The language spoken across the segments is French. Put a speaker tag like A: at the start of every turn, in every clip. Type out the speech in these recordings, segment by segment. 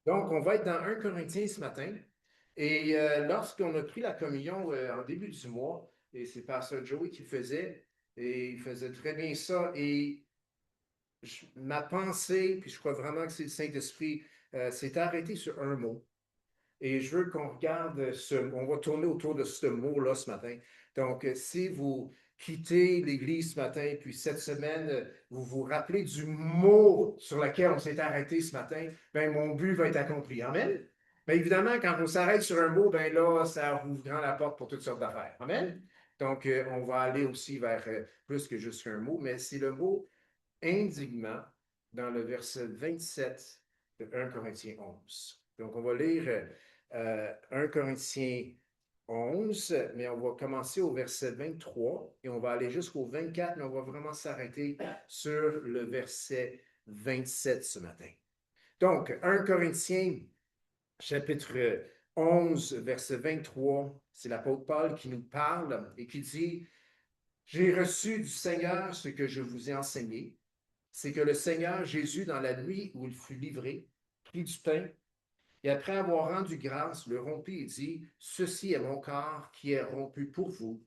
A: Donc, on va être dans 1 Corinthiens ce matin. Et lorsqu'on a pris la communion en début du mois, et c'est Pasteur Joey qui le faisait, et il faisait très bien ça. Et ma pensée, puis je crois vraiment que c'est le Saint-Esprit, s'est arrêté sur un mot. Et je veux qu'on regarde on va tourner autour de ce mot-là ce matin. Donc, si vous quittez l'Église ce matin, puis cette semaine, vous vous rappelez du mot sur lequel on s'est arrêté ce matin, ben mon but va être accompli. Amen. Mais évidemment, quand on s'arrête sur un mot, ben là, ça ouvre grand la porte pour toutes sortes d'affaires. Amen. Donc, on va aller aussi vers plus que juste un mot, mais c'est le mot indignement dans le verset 27 de 1 Corinthiens 11. Donc, on va lire 1 Corinthiens 11, mais on va commencer au verset 23 et on va aller jusqu'au 24, mais on va vraiment s'arrêter sur le verset 27 ce matin. Donc, 1 Corinthiens chapitre 11, verset 23, c'est l'apôtre Paul qui nous parle et qui dit, j'ai reçu du Seigneur ce que je vous ai enseigné, c'est que le Seigneur Jésus, dans la nuit où il fut livré, prit du pain et après avoir rendu grâce, le rompit et dit, ceci est mon corps qui est rompu pour vous.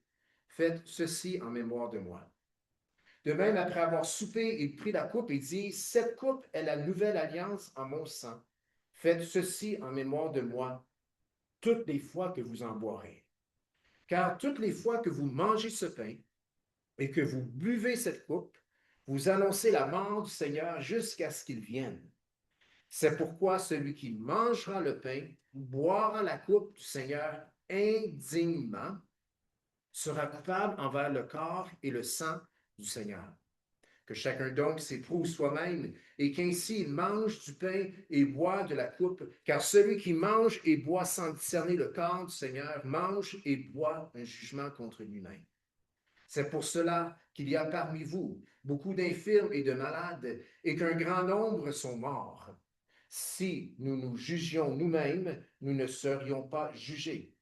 A: Faites ceci en mémoire de moi. De même, après avoir soupé, il prit la coupe et dit, cette coupe est la nouvelle alliance en mon sang. Faites ceci en mémoire de moi toutes les fois que vous en boirez. Car toutes les fois que vous mangez ce pain et que vous buvez cette coupe, vous annoncez la mort du Seigneur jusqu'à ce qu'il vienne. C'est pourquoi celui qui mangera le pain, boira la coupe du Seigneur indignement, sera coupable envers le corps et le sang du Seigneur. Que chacun donc s'éprouve soi-même et qu'ainsi il mange du pain et boit de la coupe, car celui qui mange et boit sans discerner le corps du Seigneur mange et boit un jugement contre lui-même. C'est pour cela qu'il y a parmi vous beaucoup d'infirmes et de malades, et qu'un grand nombre sont morts. Si nous nous jugions nous-mêmes, nous ne serions pas jugés.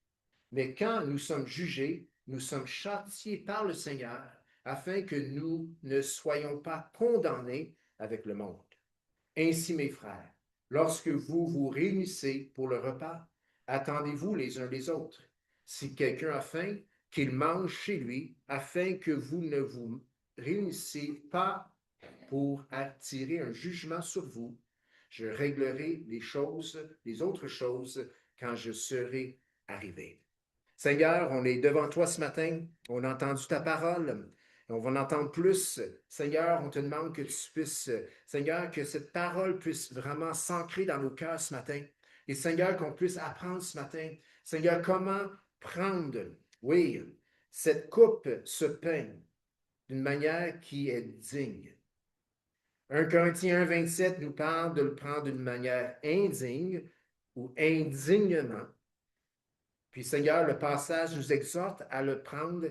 A: Mais quand nous sommes jugés, nous sommes châtiés par le Seigneur, afin que nous ne soyons pas condamnés avec le monde. Ainsi, mes frères, lorsque vous vous réunissez pour le repas, attendez-vous les uns les autres. Si quelqu'un a faim, qu'il mange chez lui, afin que vous ne vous réunissiez pas pour attirer un jugement sur vous. Je réglerai les autres choses, quand je serai arrivé. Seigneur, on est devant toi ce matin, on a entendu ta parole, on va en entendre plus. Seigneur, on te demande que tu puisses, Seigneur, que cette parole puisse vraiment s'ancrer dans nos cœurs ce matin. Et Seigneur, qu'on puisse apprendre ce matin, Seigneur, comment prendre, oui, cette coupe, ce pain, d'une manière qui est digne. 1 Corinthiens 1, 27 nous parle de le prendre d'une manière indigne ou indignement. Puis Seigneur, le passage nous exhorte à le prendre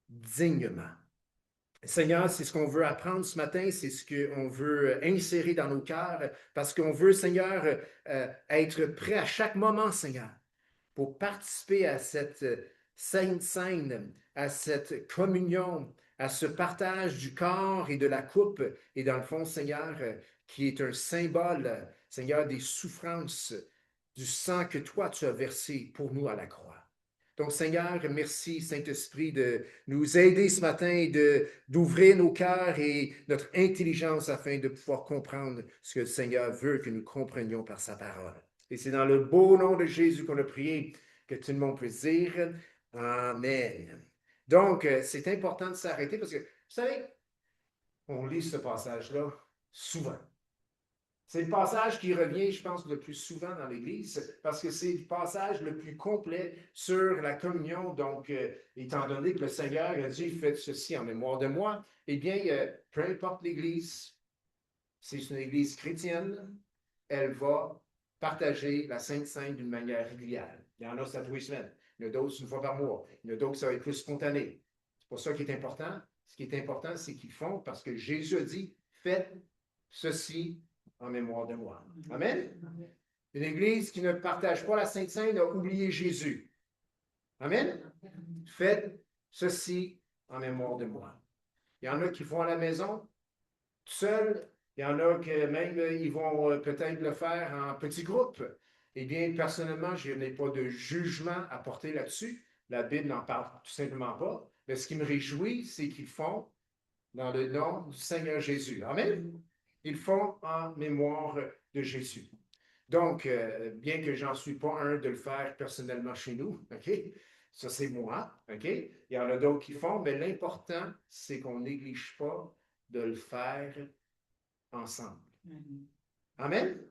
A: dignement. Seigneur, c'est ce qu'on veut apprendre ce matin, c'est ce qu'on veut insérer dans nos cœurs, parce qu'on veut, Seigneur, être prêt à chaque moment, Seigneur, pour participer à cette sainte scène, à cette communion, à ce partage du corps et de la coupe, et dans le fond, Seigneur, qui est un symbole, Seigneur, des souffrances, du sang que toi tu as versé pour nous à la croix. Donc, Seigneur, merci, Saint-Esprit, de nous aider ce matin et d'ouvrir nos cœurs et notre intelligence afin de pouvoir comprendre ce que le Seigneur veut que nous comprenions par sa parole. Et c'est dans le beau nom de Jésus qu'on a prié, que tout le monde puisse dire Amen. Donc, c'est important de s'arrêter parce que, vous savez, on lit ce passage-là souvent. C'est le passage qui revient, je pense, le plus souvent dans l'Église, parce que c'est le passage le plus complet sur la communion. Donc, étant donné que le Seigneur a dit, faites ceci en mémoire de moi, eh bien, peu importe l'Église, si c'est une Église chrétienne, elle va partager la Sainte Seine d'une manière régulière. Il y en a, ça tous les semaines. Il y en a d'autres une fois par mois. Il y en a d'autres, ça va être plus spontané. C'est pour ça qui est important. Ce qui est important, c'est qu'ils font parce que Jésus a dit, faites ceci en mémoire de moi. Amen. Une Église qui ne partage pas la Sainte Seine a oublié Jésus. Amen. Faites ceci en mémoire de moi. Il y en a qui font à la maison, tout seul, Il y en a que même, ils vont peut-être le faire en petits groupes. Eh bien, personnellement, je n'ai pas de jugement à porter là-dessus. La Bible n'en parle tout simplement pas. Mais ce qui me réjouit, c'est qu'ils font dans le nom du Seigneur Jésus. Amen. Ils font en mémoire de Jésus. Donc, bien que j'en suis pas un de le faire personnellement chez nous, OK? Ça, c'est moi, OK? Il y en a d'autres qui font, mais l'important, c'est qu'on ne néglige pas de le faire ensemble. Amen?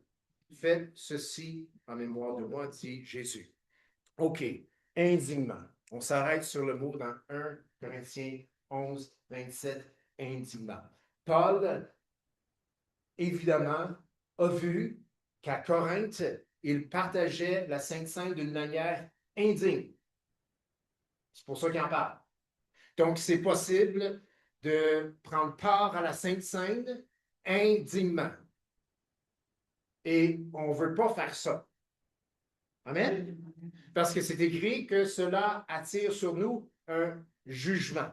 A: Faites ceci en mémoire de moi, dit Jésus. OK, indignement. On s'arrête sur le mot dans 1 Corinthiens 11, 27, indignement. Paul, évidemment, a vu qu'à Corinthe, il partageait la Sainte Seine d'une manière indigne. C'est pour ça qu'il en parle. Donc, c'est possible de prendre part à la Sainte Seine indignement. Et on ne veut pas faire ça. Amen? Parce que c'est écrit que cela attire sur nous un jugement.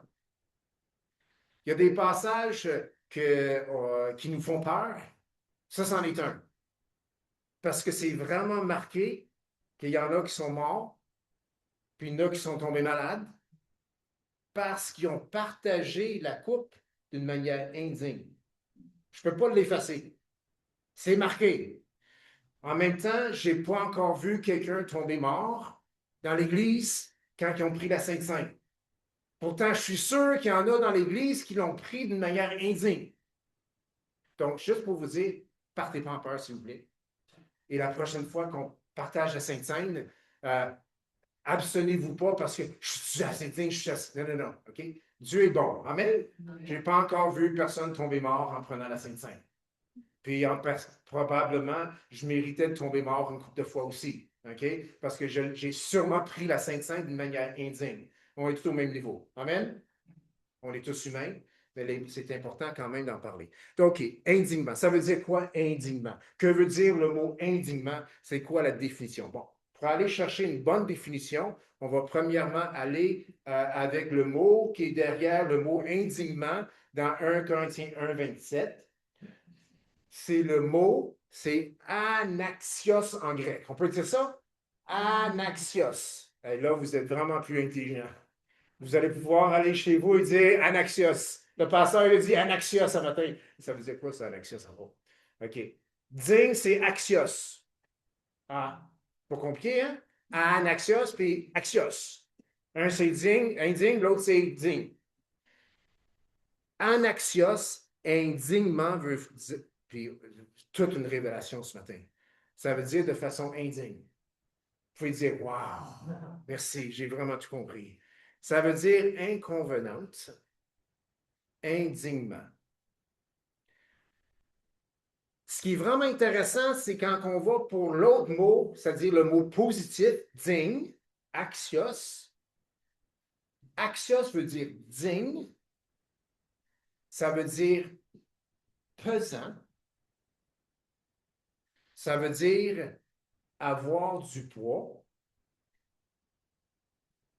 A: Il y a des passages qui nous font peur. Ça, c'en est un. Parce que c'est vraiment marqué qu'il y en a qui sont morts, puis il y en a qui sont tombés malades, parce qu'ils ont partagé la coupe d'une manière indigne. Je ne peux pas l'effacer. C'est marqué. En même temps, je n'ai pas encore vu quelqu'un tomber mort dans l'Église quand ils ont pris la Sainte Seine. Pourtant, je suis sûr qu'il y en a dans l'Église qui l'ont pris d'une manière indigne. Donc, juste pour vous dire, partez pas en peur, s'il vous plaît. Et la prochaine fois qu'on partage la Sainte Seine, abstenez-vous pas parce que je suis à la Sainte Seine, je suis à... Non, non, non. OK? Dieu est bon. Amen? Je n'ai pas encore vu personne tomber mort en prenant la Sainte Seine. Puis probablement, je méritais de tomber mort une couple de fois aussi. OK? Parce que j'ai sûrement pris la Sainte Seine d'une manière indigne. On est tous au même niveau. Amen? On est tous humains, mais c'est important quand même d'en parler. Donc, OK, indignement. Ça veut dire quoi, indignement? Que veut dire le mot indignement? C'est quoi la définition? Bon, pour aller chercher une bonne définition, on va premièrement aller avec le mot qui est derrière le mot indignement dans 1 Corinthiens 1, 27. C'est le mot, c'est anaxios en grec. On peut dire ça? Anaxios. Et là, vous êtes vraiment plus intelligent. Vous allez pouvoir aller chez vous et dire Anaxios. Le pasteur il a dit Anaxios ce matin. Ça veut dire quoi, ça, Anaxios en gros? OK. Digne, c'est Axios. Ah, pas compliqué, hein? Anaxios puis Axios. Un, c'est digne, indigne, l'autre, c'est digne. Anaxios, indignement, veut dire, puis toute une révélation ce matin. Ça veut dire de façon indigne. Vous pouvez dire, wow, merci, j'ai vraiment tout compris. Ça veut dire inconvenante, indignement. Ce qui est vraiment intéressant, c'est quand on va pour l'autre mot, c'est-à-dire le mot positif, digne, axios. Axios veut dire digne. Ça veut dire pesant. Ça veut dire avoir du poids.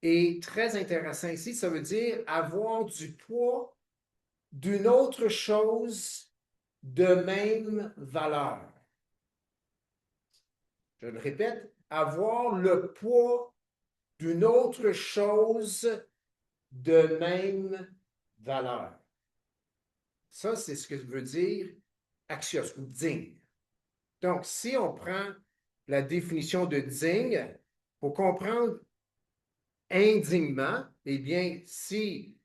A: Et très intéressant ici, ça veut dire avoir du poids d'une autre chose de même valeur. Je le répète, avoir le poids d'une autre chose de même valeur. Ça, c'est ce que veut dire axios ou digne. Donc, si on prend la définition de digne, pour comprendre indignement, eh bien, si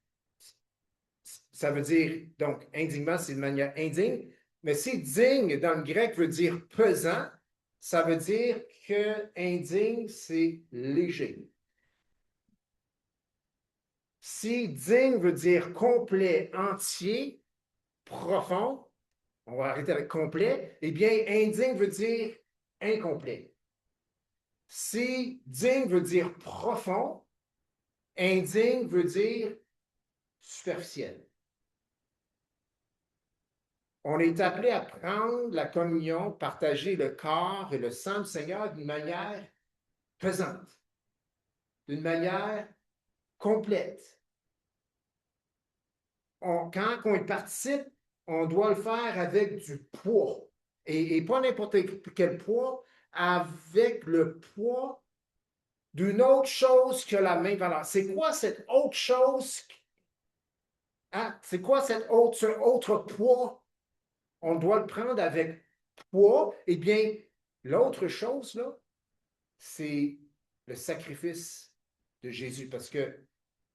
A: ça veut dire, donc, indignement, c'est de manière indigne, mais si digne dans le grec veut dire pesant, ça veut dire que indigne, c'est léger. Si digne veut dire complet, entier, profond, on va arrêter avec complet, eh bien, indigne veut dire incomplet. Si digne veut dire profond, indigne veut dire superficiel. On est appelé à prendre la communion, partager le corps et le sang du Seigneur d'une manière pesante, d'une manière complète. Quand on y participe, on doit le faire avec du poids. Et pas n'importe quel poids, avec le poids d'une autre chose que la même valeur. C'est quoi cette autre chose? Hein? C'est quoi ce autre poids? On doit le prendre avec poids. Eh bien, l'autre chose, là, c'est le sacrifice de Jésus, parce que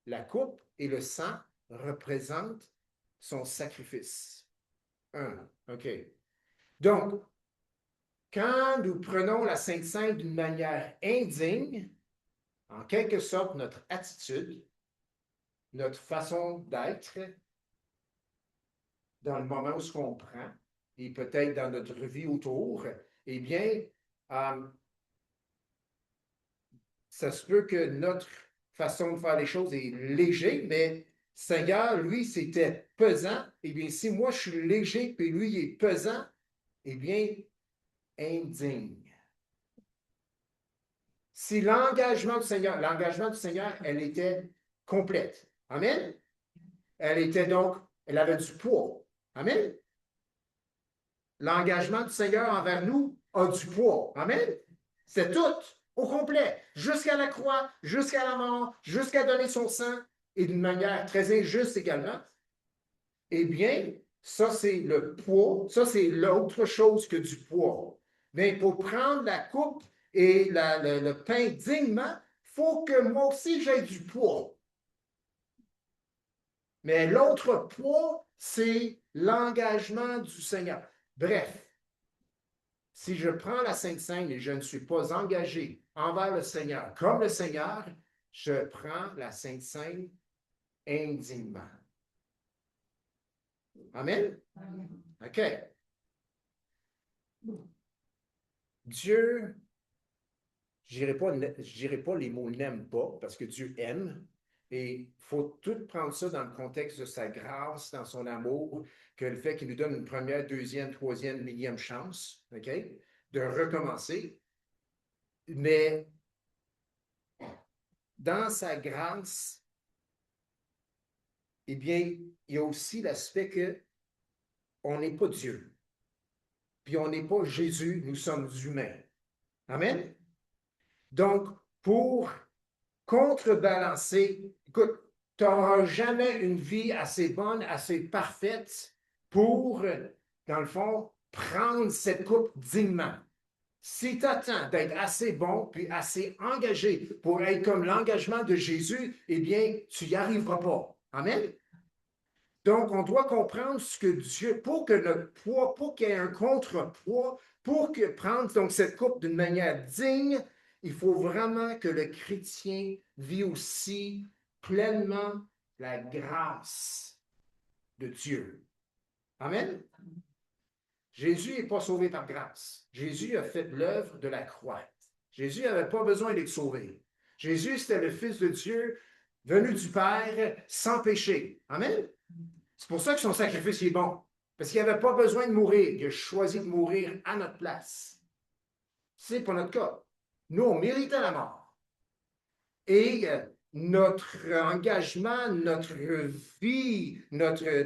A: la coupe et le sang représentent son sacrifice. OK. Donc, quand nous prenons la Sainte Seine d'une manière indigne, en quelque sorte, notre attitude, notre façon d'être, dans le moment où on prend, et peut-être dans notre vie autour, eh bien, euh, ça se peut que notre façon de faire les choses est léger, mais Seigneur, lui, c'était pesant. Eh bien, si moi, je suis léger, puis lui, il est pesant, eh bien, indigne. Si l'engagement du Seigneur, elle était complète. Amen. Elle était donc, elle avait du poids. Amen. L'engagement du Seigneur envers nous a du poids. Amen. C'est tout, au complet, jusqu'à la croix, jusqu'à la mort, jusqu'à donner son sang, et d'une manière très injuste également. Eh bien, ça, c'est le poids, ça, c'est l'autre chose que du poids. Mais pour prendre la coupe et le pain dignement, il faut que moi aussi j'aie du poids. Mais l'autre poids, c'est l'engagement du Seigneur. Bref, si je prends la Sainte Seine et je ne suis pas engagé envers le Seigneur comme le Seigneur, je prends la Sainte Seine indignement. Amen? OK. Dieu, je ne dirais pas les mots n'aime pas, parce que Dieu aime. Et il faut tout prendre ça dans le contexte de sa grâce, dans son amour, que le fait qu'il nous donne une première, deuxième, troisième, millième chance, OK, de recommencer. Mais dans sa grâce, eh bien, il y a aussi l'aspect qu'on n'est pas Dieu. Puis on n'est pas Jésus, nous sommes humains. Amen? Donc, pour contrebalancer, écoute, tu n'auras jamais une vie assez bonne, assez parfaite pour, dans le fond, prendre cette coupe dignement. Si tu attends d'être assez bon puis assez engagé pour être comme l'engagement de Jésus, eh bien, tu n'y arriveras pas. Amen? Donc, on doit comprendre ce que Dieu, pour que notre poids, pour qu'il y ait un contrepoids, pour que prendre donc cette coupe d'une manière digne, il faut vraiment que le chrétien vit aussi pleinement la grâce de Dieu. Amen? Jésus n'est pas sauvé par grâce. Jésus a fait l'œuvre de la croix. Jésus n'avait pas besoin d'être sauvé. Jésus, c'était le Fils de Dieu, venu du Père, sans péché. Amen? C'est pour ça que son sacrifice est bon. Parce qu'il n'avait pas besoin de mourir. Il a choisi de mourir à notre place. C'est pas notre cas. Nous, on méritait la mort. Et notre engagement, notre vie,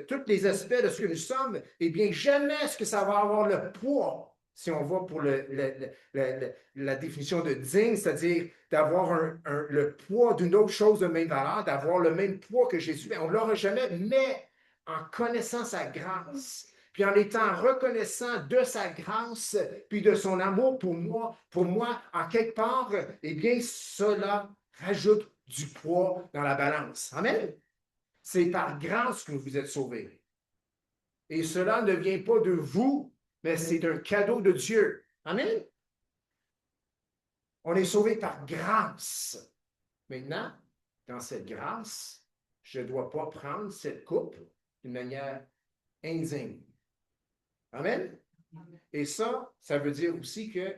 A: tous les aspects de ce que nous sommes, eh bien, jamais est-ce que ça va avoir le poids, si on va pour la définition de digne, c'est-à-dire d'avoir le poids d'une autre chose de même valeur, d'avoir le même poids que Jésus. On ne l'aura jamais, mais en connaissant sa grâce, puis en étant reconnaissant de sa grâce, puis de son amour pour moi, en quelque part, eh bien, cela rajoute du poids dans la balance. Amen? C'est par grâce que vous êtes sauvés. Et cela ne vient pas de vous, mais c'est un cadeau de Dieu. Amen? On est sauvés par grâce. Maintenant, dans cette grâce, je ne dois pas prendre cette coupe d'une manière indigne. Amen? Et ça veut dire aussi que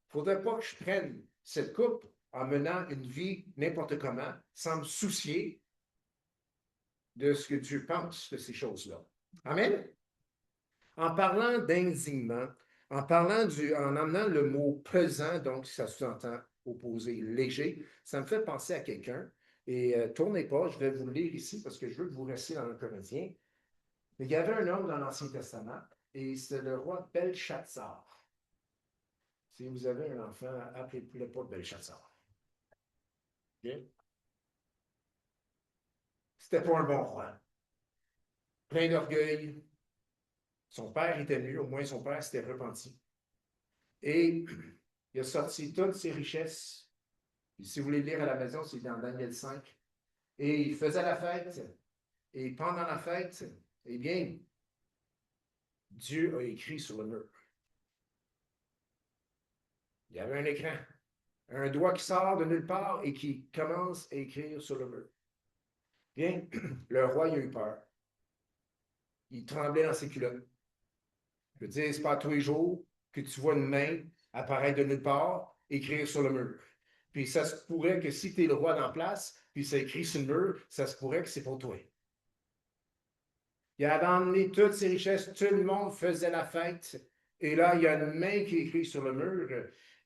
A: faudrait pas que je prenne cette coupe en menant une vie n'importe comment, sans me soucier de ce que Dieu pense de ces choses-là. Amen? En parlant d'indignement, en amenant le mot pesant, donc ça sous-entend opposé léger, ça me fait penser à quelqu'un. Et tournez pas, je vais vous le lire ici parce que je veux que vous restiez dans le Corinthien. Mais il y avait un homme dans l'Ancien Testament, et c'est le roi Belshazzar. Si vous avez un enfant, appelez-le pas Belshazzar. Okay? C'était pas un bon roi. Plein d'orgueil. Son père était mieux, au moins son père s'était repenti. Et il a sorti toutes ses richesses. Et si vous voulez lire à la maison, c'est dans Daniel 5. Et il faisait la fête. Et pendant la fête, eh bien, Dieu a écrit sur le mur. Il y avait un écran, un doigt qui sort de nulle part et qui commence à écrire sur le mur. Bien, le roi il a eu peur. Il tremblait dans ses culottes. Je veux dire, c'est pas tous les jours que tu vois une main apparaître de nulle part, écrire sur le mur. Puis ça se pourrait que si tu es le roi dans place, puis ça écrit sur le mur, ça se pourrait que c'est pour toi. Il avait emmené toutes ses richesses, tout le monde faisait la fête. Et là, il y a une main qui écrit sur le mur.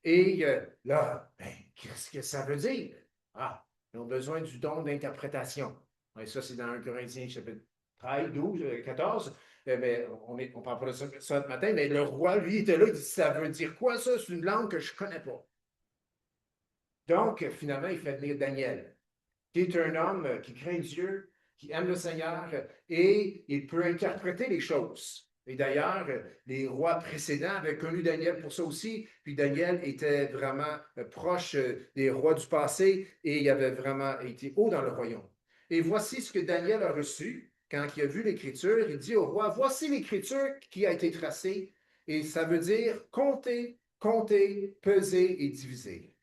A: Et là, ben, qu'est-ce que ça veut dire? Ah, ils ont besoin du don d'interprétation. Et ça, c'est dans 1 Corinthiens chapitre 13, 12, 14. Mais on ne parle pas de ça ce matin, mais le roi, lui, était là, il dit, ça veut dire quoi ça? C'est une langue que je ne connais pas. Donc, finalement, il fait venir Daniel, qui est un homme qui craint Dieu, qui aime le Seigneur, et il peut interpréter les choses. Et d'ailleurs, les rois précédents avaient connu Daniel pour ça aussi, puis Daniel était vraiment proche des rois du passé, et il avait vraiment été haut dans le royaume. Et voici ce que Daniel a reçu quand il a vu l'Écriture. Il dit au roi, voici l'Écriture qui a été tracée, et ça veut dire compter, compter, peser et diviser.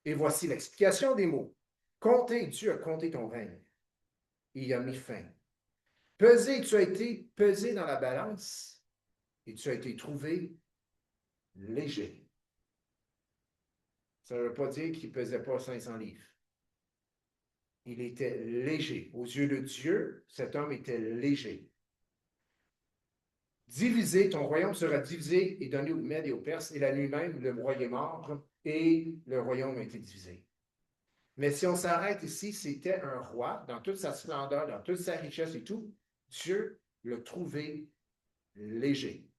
A: Et voici l'explication des mots. Compter, Dieu a compté ton règne. Il y a mis fin. Peser, tu as été pesé dans la balance et tu as été trouvé léger. Ça ne veut pas dire qu'il ne pesait pas 500 livres. Il était léger. Aux yeux de Dieu, cet homme était léger. Divisé, ton royaume sera divisé et donné aux Mèdes et aux Perses, et la nuit même, le roi est mort et le royaume a été divisé. Mais si on s'arrête ici, c'était un roi, dans toute sa splendeur, dans toute sa richesse et tout, Dieu l'a trouvé léger.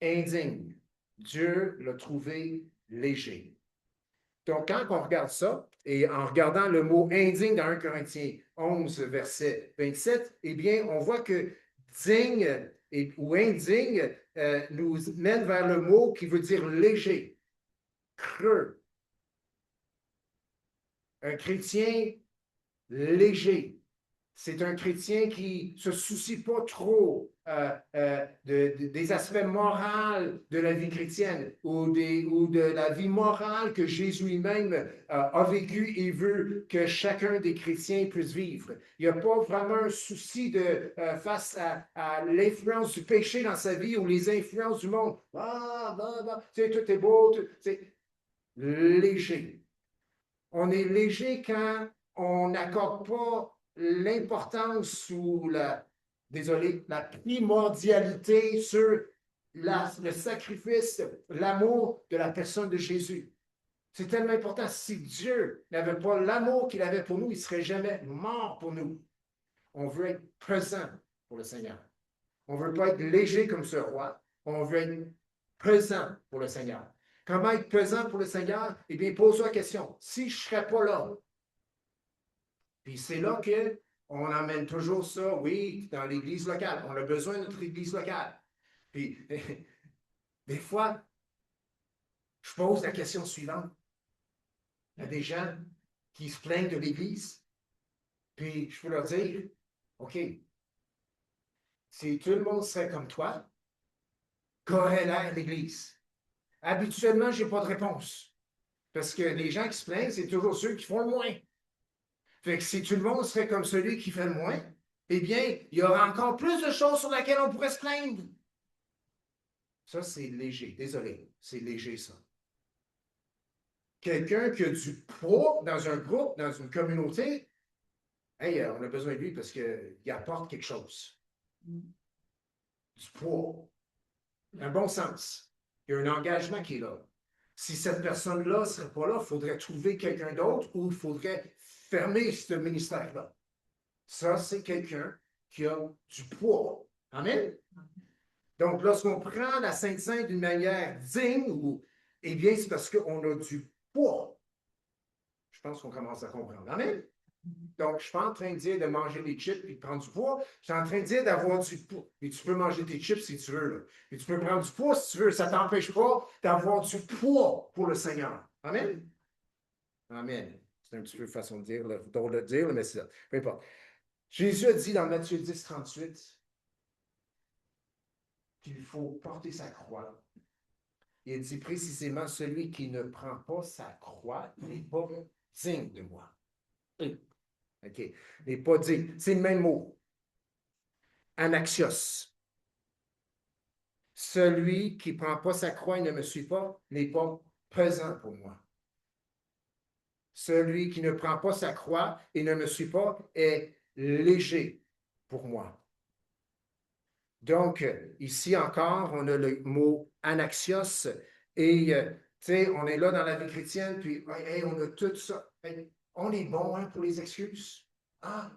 A: Indigne. Dieu l'a trouvé léger. Donc, quand on regarde ça, et en regardant le mot indigne dans 1 Corinthiens 11, verset 27, eh bien, on voit que digne ou indigne nous mène vers le mot qui veut dire léger, creux. Un chrétien léger. C'est un chrétien qui ne se soucie pas trop des aspects moraux de la vie chrétienne ou de la vie morale que Jésus lui-même a vécu et veut que chacun des chrétiens puisse vivre. Il n'y a pas vraiment un souci face à l'influence du péché dans sa vie ou les influences du monde. Tout est beau, c'est léger. On est léger quand on n'accorde pas l'importance ou la primordialité sur le sacrifice, l'amour de la personne de Jésus. C'est tellement important. Si Dieu n'avait pas l'amour qu'il avait pour nous, il ne serait jamais mort pour nous. On veut être présent pour le Seigneur. On ne veut pas être léger comme ce roi. On veut être présent pour le Seigneur. Comment être pesant pour le Seigneur? Eh bien, pose-toi la question. Si je ne serais pas là, puis c'est là qu'on emmène toujours ça, oui, dans l'église locale. On a besoin de notre église locale. Puis, des fois, je pose la question suivante. Il y a des gens qui se plaignent de l'église, puis je peux leur dire, OK, si tout le monde serait comme toi, qu'aurait l'air l'église? Habituellement, je n'ai pas de réponse. Parce que les gens qui se plaignent, c'est toujours ceux qui font le moins. Fait que si tout le monde serait comme celui qui fait le moins, eh bien, il y aura encore plus de choses sur lesquelles on pourrait se plaindre. Ça, c'est léger. Désolé, c'est léger, ça. Quelqu'un qui a du poids dans un groupe, dans une communauté, hey, on a besoin de lui parce qu'il apporte quelque chose. Du poids. Un bon sens. Il y a un engagement qui est là. Si cette personne-là ne serait pas là, il faudrait trouver quelqu'un d'autre ou il faudrait fermer ce ministère-là. Ça, c'est quelqu'un qui a du poids. Amen? Donc, lorsqu'on prend la Sainte Sainte d'une manière digne, eh bien, c'est parce qu'on a du poids. Je pense qu'on commence à comprendre. Amen? Donc, je ne suis pas en train de dire de manger des chips et de prendre du poids. Je suis en train de dire d'avoir du poids. Et tu peux manger tes chips si tu veux. Là. Et tu peux prendre du poids si tu veux. Ça ne t'empêche pas d'avoir du poids pour le Seigneur. Amen? Amen. C'est un petit peu façon de dire, drôle de dire, mais c'est ça. Peu importe. Jésus a dit dans Matthieu 10, 38 qu'il faut porter sa croix. Il dit précisément, celui qui ne prend pas sa croix n'est pas digne de moi. OK. N'est pas digne. C'est le même mot. Anaxios. Celui qui ne prend pas sa croix et ne me suit pas n'est pas présent pour moi. Celui qui ne prend pas sa croix et ne me suit pas est léger pour moi. Donc, ici encore, on a le mot anaxios et, tu sais, on est là dans la vie chrétienne, puis, hey, on a tout ça. Hey, on est bon hein, pour les excuses. Ah,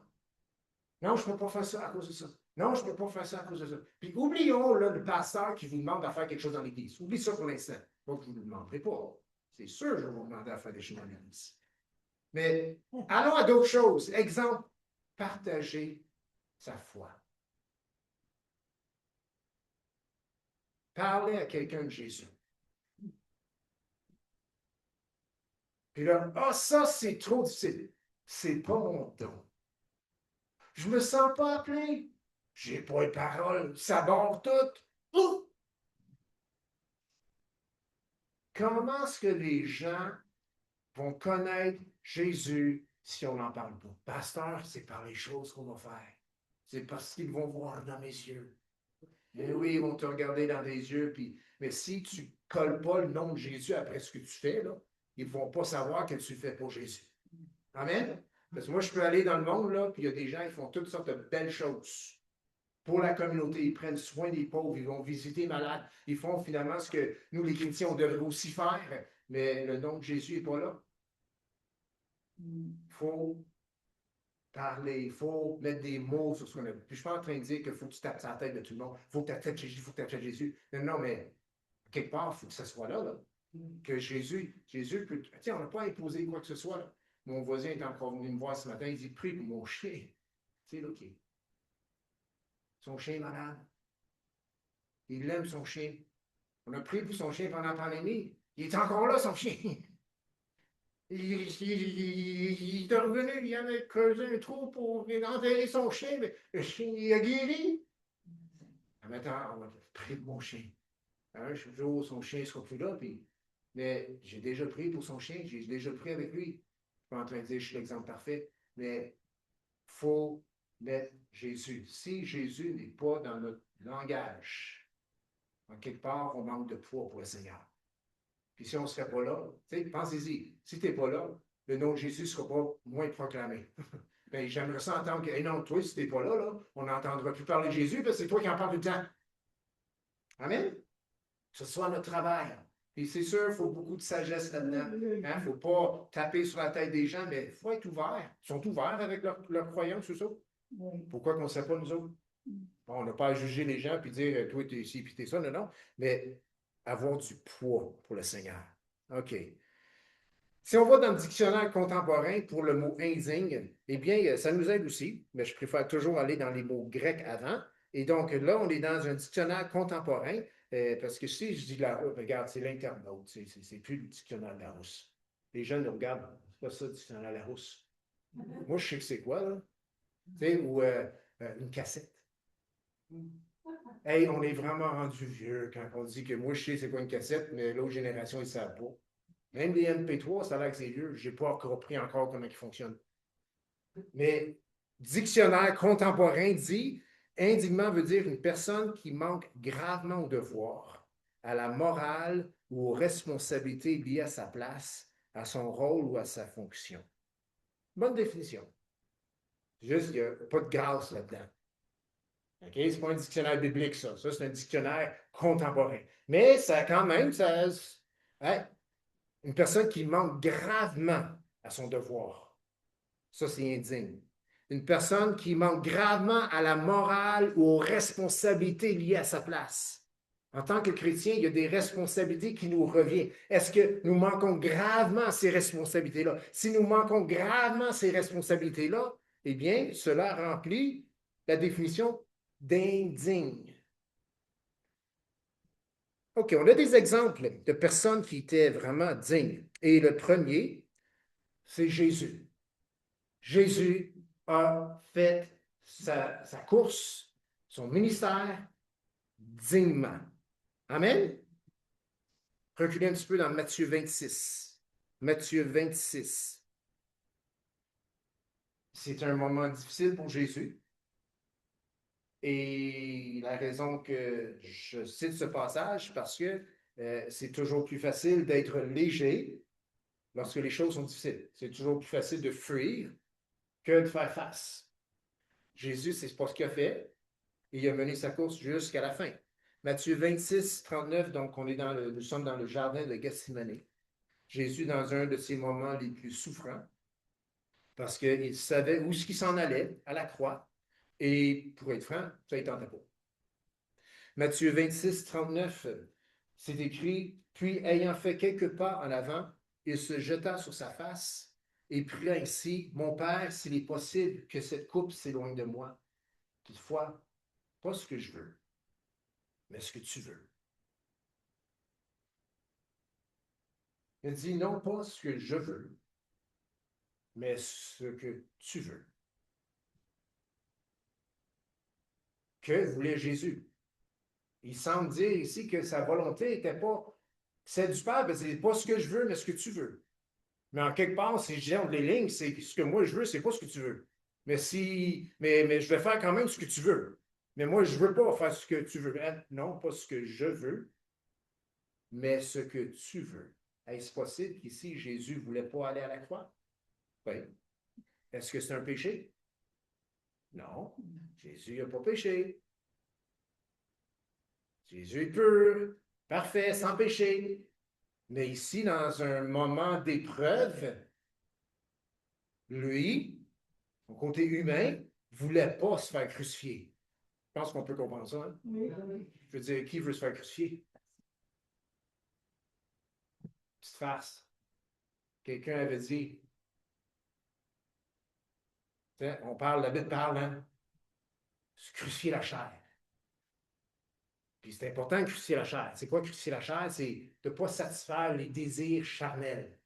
A: non, je ne peux pas faire ça à cause de ça. Non, je ne peux pas faire ça à cause de ça. Puis oublions là, le pasteur qui vous demande de faire quelque chose dans l'Église. Oublie ça pour l'instant. Pas que je ne vous le demanderai pas. C'est sûr que je vais vous demander à faire des choses dans l'Église. Mais allons à d'autres choses. Exemple, partager sa foi. Parler à quelqu'un de Jésus. Puis là, ah, ça, c'est trop difficile. C'est pas mon don. Je me sens pas appelé. J'ai pas de parole. Ça bord tout. Ouh! Comment est-ce que les gens vont connaître Jésus si on n'en parle pas? Pasteur, c'est par les choses qu'on va faire. C'est parce qu'ils vont voir dans mes yeux. Et oui, ils vont te regarder dans les yeux, puis, mais si tu ne colles pas le nom de Jésus après ce que tu fais, là, ils ne vont pas savoir que tu fais pour Jésus. Amen? Parce que moi, je peux aller dans le monde, là, puis il y a des gens qui font toutes sortes de belles choses pour la communauté. Ils prennent soin des pauvres, ils vont visiter les malades. Ils font finalement ce que nous, les chrétiens, on devrait aussi faire, mais le nom de Jésus n'est pas là. Il faut parler, il faut mettre des mots sur ce qu'on a. Puis je ne suis pas en train de dire qu'il faut que tu tapes sur la tête de tout le monde. Il faut que tu acceptes Jésus, il faut que tu acceptes Jésus. Non, non, mais quelque part, il faut que ça soit là. Que Jésus peut. Tiens, on n'a pas imposé quoi que ce soit. Là. Mon voisin est encore venu me voir ce matin, il dit prie pour mon chien. Tu sais, là, son chien est malade. Il aime son chien. On a prié pour son chien pendant la pandémie. Il est encore là, son chien. Il est revenu, il avait creusé un trou pour enterrer son chien, mais le chien, il a guéri. Maintenant, on va prier pour mon chien. Un jour, son chien ne sera plus là, mais j'ai déjà prié pour son chien, j'ai déjà prié avec lui. Je ne suis pas en train de dire que je suis l'exemple parfait, mais il faut mettre Jésus. Si Jésus n'est pas dans notre langage, en quelque part, on manque de poids pour le Seigneur. Puis si on ne serait pas là, pensez-y, si tu n'es pas là, le nom de Jésus ne sera pas moins proclamé. Bien, j'aimerais ça entendre que, hey, non, toi, si tu n'es pas là, on n'entendra plus parler de Jésus parce que c'est toi qui en parles tout le temps. Amen? Que ce soit notre travail. Puis c'est sûr, il faut beaucoup de sagesse là-dedans. Il ne faut pas taper sur la tête des gens, mais il faut être ouvert. Ils sont ouverts avec leur croyance, c'est ça? Pourquoi qu'on ne sait pas, nous autres? Bon, on n'a pas à juger les gens puis dire, toi, tu es ici puis tu es ça, non, non. Mais avoir du poids pour le Seigneur. OK. Si on va dans le dictionnaire contemporain pour le mot indigne, eh bien, ça nous aide aussi, mais je préfère toujours aller dans les mots grecs avant. Et donc, là, on est dans un dictionnaire contemporain, parce que si je dis Larousse, regarde, c'est l'internaute, c'est plus le dictionnaire Larousse. Les jeunes nous regardent, c'est pas ça, le dictionnaire Larousse. Moi, je sais que c'est quoi, là. Tu sais, ou une cassette. Hey, on est vraiment rendu vieux quand on dit que moi, je sais c'est quoi une cassette, mais l'autre génération, ils ne savent pas. Même les MP3, ça a l'air que c'est vieux. Je n'ai pas compris encore comment ils fonctionnent. Mais dictionnaire contemporain dit indignement veut dire une personne qui manque gravement au devoir, à la morale ou aux responsabilités liées à sa place, à son rôle ou à sa fonction. Bonne définition. Juste qu'il n'y a pas de grâce là-dedans. Okay? Ce n'est pas un dictionnaire biblique, ça. Ça, c'est un dictionnaire contemporain. Mais ça, quand même, ça, hein, une personne qui manque gravement à son devoir. Ça, c'est indigne. Une personne qui manque gravement à la morale ou aux responsabilités liées à sa place. En tant que chrétien, il y a des responsabilités qui nous reviennent. Est-ce que nous manquons gravement à ces responsabilités-là? Si nous manquons gravement à ces responsabilités-là, eh bien, cela remplit la définition d'indigne. OK, on a des exemples de personnes qui étaient vraiment dignes. Et le premier, c'est Jésus. Jésus a fait sa course, son ministère, dignement. Amen. Reculez un petit peu dans Matthieu 26. Matthieu 26. C'est un moment difficile pour Jésus. Et la raison que je cite ce passage, parce que c'est toujours plus facile d'être léger lorsque les choses sont difficiles. C'est toujours plus facile de fuir que de faire face. Jésus, c'est pas ce qu'il a fait. Et il a mené sa course jusqu'à la fin. Matthieu 26, 39, donc nous sommes dans le jardin de Gethsémani. Jésus, dans un de ses moments les plus souffrants, parce qu'il savait où ce qu'il s'en allait, à la croix, et pour être franc, ça ne tentait pas. Matthieu 26, 39, c'est écrit, puis ayant fait quelques pas en avant, il se jeta sur sa face et pria ainsi, mon Père, s'il est possible que cette coupe s'éloigne de moi. Toutefois, pas ce que je veux, mais ce que tu veux. Il dit non pas ce que je veux, mais ce que tu veux. Que voulait Jésus? Il semble dire ici que sa volonté n'était pas celle du Père, c'est pas ce que je veux, mais ce que tu veux. Mais en quelque part, si je gère les lignes, c'est ce que moi je veux, c'est pas ce que tu veux. Mais je vais faire quand même ce que tu veux. Mais moi, je veux pas faire ce que tu veux. Non, pas ce que je veux, mais ce que tu veux. Est-ce possible qu'ici, Jésus ne voulait pas aller à la croix? Oui. Est-ce que c'est un péché? Non. Jésus n'a pas péché. Jésus est pur, parfait, sans péché. Mais ici, dans un moment d'épreuve, lui, au côté humain, ne voulait pas se faire crucifier. Je pense qu'on peut comprendre ça. Hein? Oui. Je veux dire, qui veut se faire crucifier? Petite farce. Quelqu'un avait dit, on parle, la Bible parle, hein? Se crucifier la chair. Puis c'est important de crucifier la chair. C'est quoi crucifier la chair? C'est de ne pas satisfaire les désirs charnels.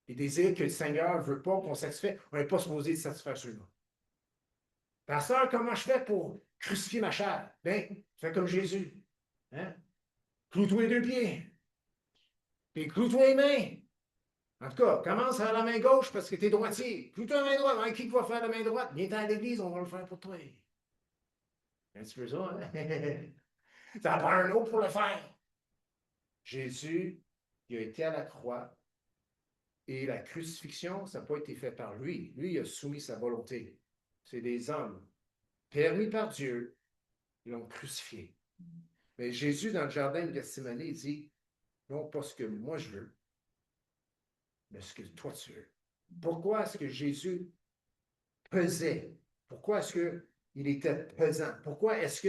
A: Les désirs que le Seigneur ne veut pas qu'on satisfait. On n'est pas supposé de satisfaire ceux-là. Pasteur, comment je fais pour crucifier ma chair? Bien, fais comme Jésus. Hein? Cloue-toi les deux pieds. Puis cloue-toi les mains. En tout cas, commence à la main gauche parce que tu es droitier. Cloue-toi la main droite. Hein? Qui va faire la main droite? Viens à l'église, on va le faire pour toi. Un petit peu ça, hein? Ça prend un autre pour le faire. Jésus, il a été à la croix et la crucifixion, ça n'a pas été fait par lui. Lui, il a soumis sa volonté. C'est des hommes permis par Dieu, ils l'ont crucifié. Mais Jésus, dans le jardin de Gethsémani, il dit, non pas ce que moi je veux, mais ce que toi tu veux. Pourquoi est-ce que Jésus pesait? Pourquoi est-ce qu'il était pesant? Pourquoi est-ce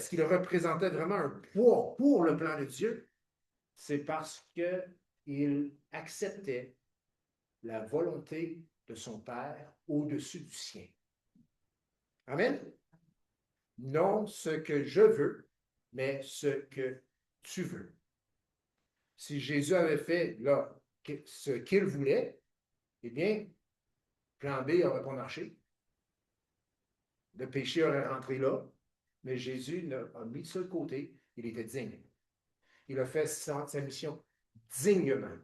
A: qu'il représentait vraiment un poids pour le plan de Dieu? C'est parce qu'il acceptait la volonté de son Père au-dessus du sien. Amen? Non ce que je veux, mais ce que tu veux. Si Jésus avait fait là ce qu'il voulait, eh bien, plan B n'aurait pas marché. Le péché aurait rentré là, mais Jésus l'a mis de ce côté, il était digne. Il a fait sa mission dignement.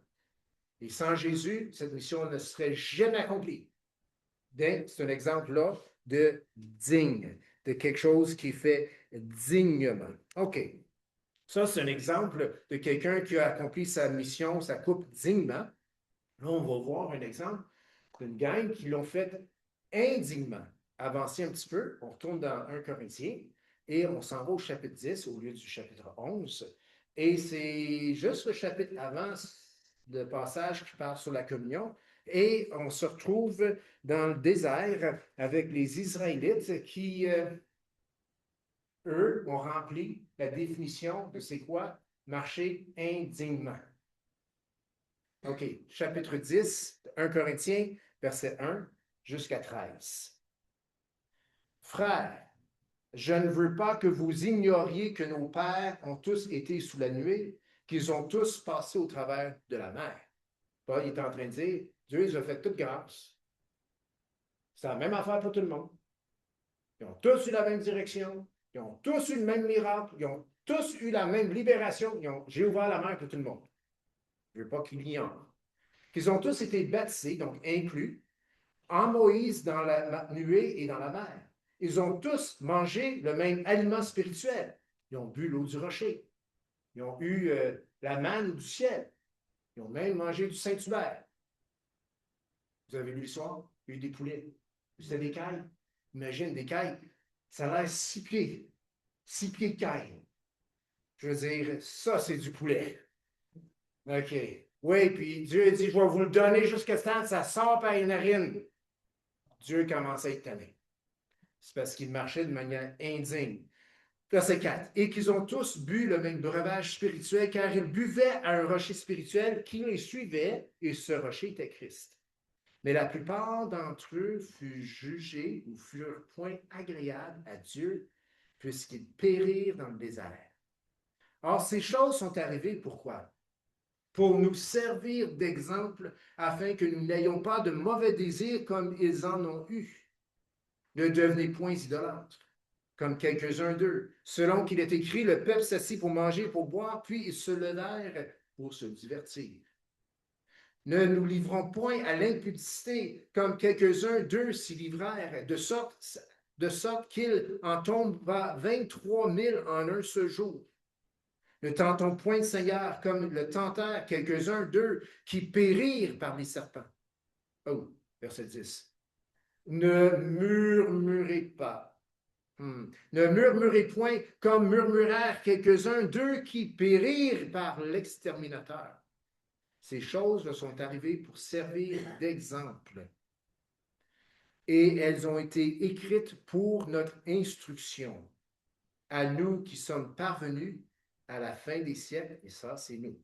A: Et sans Jésus, cette mission ne serait jamais accomplie. Donc, c'est un exemple là de digne, de quelque chose qui est fait dignement. OK. Ça, c'est un exemple de quelqu'un qui a accompli sa mission, sa coupe dignement. Là, on va voir un exemple d'une gang qui l'ont fait indignement. Avancez un petit peu, on retourne dans 1 Corinthiens et on s'en va au chapitre 10 au lieu du chapitre 11. Et c'est juste le chapitre avant le passage qui parle sur la communion. Et on se retrouve dans le désert avec les Israélites qui, eux, ont rempli la définition de c'est quoi marcher indignement. OK, chapitre 10, 1 Corinthiens, verset 1 jusqu'à 13. Frères, je ne veux pas que vous ignoriez que nos pères ont tous été sous la nuée, qu'ils ont tous passé au travers de la mer. Paul est en train de dire, Dieu les a fait toute grâce. C'est la même affaire pour tout le monde. Ils ont tous eu la même direction. Ils ont tous eu le même miracle. Ils ont tous eu la même libération. J'ai ouvert la mer pour tout le monde. Je ne veux pas qu'il y en ait. Qu'ils ont tous été baptisés, donc inclus, en Moïse dans la nuée et dans la mer. Ils ont tous mangé le même aliment spirituel. Ils ont bu l'eau du rocher. Ils ont eu la manne du ciel. Ils ont même mangé du Saint-Hubert. Vous avez lu l'histoire? Il y a eu des poulets. C'était des cailles. Imagine des cailles. Ça a l'air 6 pieds. 6 pieds de cailles. Je veux dire, ça, c'est du poulet. OK. Oui, puis Dieu a dit, je vais vous le donner jusqu'à ce temps que ça sort par les narines. Dieu commençait à être tanné. C'est parce qu'il marchait de manière indigne. Verset 4. Et qu'ils ont tous bu le même breuvage spirituel, car ils buvaient à un rocher spirituel qui les suivait, et ce rocher était Christ. Mais la plupart d'entre eux furent jugés ou furent point agréables à Dieu, puisqu'ils périrent dans le désert. Or, ces choses sont arrivées pourquoi? Pour nous servir d'exemple, afin que nous n'ayons pas de mauvais désirs comme ils en ont eu. Ne devenez point idolâtres, comme quelques-uns d'eux. Selon qu'il est écrit, le peuple s'assit pour manger et pour boire, puis ils se levèrent pour se divertir. Ne nous livrons point à l'impudicité, comme quelques-uns d'eux s'y livrèrent, de sorte qu'il en tombera 23 000 en un seul jour. Ne tentons point le Seigneur comme le tentèrent quelques-uns d'eux qui périrent par les serpents. Oh, verset 10. Ne murmurez pas. Ne murmurez point comme murmurèrent quelques-uns d'eux qui périrent par l'exterminateur. Ces choses sont arrivées pour servir d'exemple. Et elles ont été écrites pour notre instruction, à nous qui sommes parvenus à la fin des siècles, et ça, c'est nous.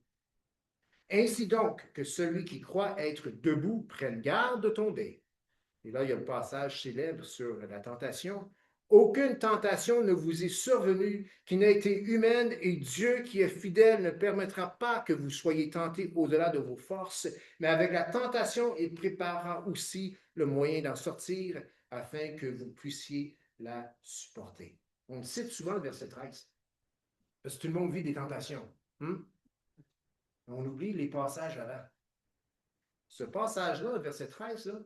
A: Ainsi donc que celui qui croit être debout prenne garde de tomber. Et là, il y a le passage célèbre sur la tentation. Aucune tentation ne vous est survenue qui n'a été humaine, et Dieu qui est fidèle ne permettra pas que vous soyez tentés au-delà de vos forces, mais avec la tentation, il préparera aussi le moyen d'en sortir afin que vous puissiez la supporter. On cite souvent le verset 13, parce que tout le monde vit des tentations. On oublie les passages avant. Ce passage-là, le verset 13, là,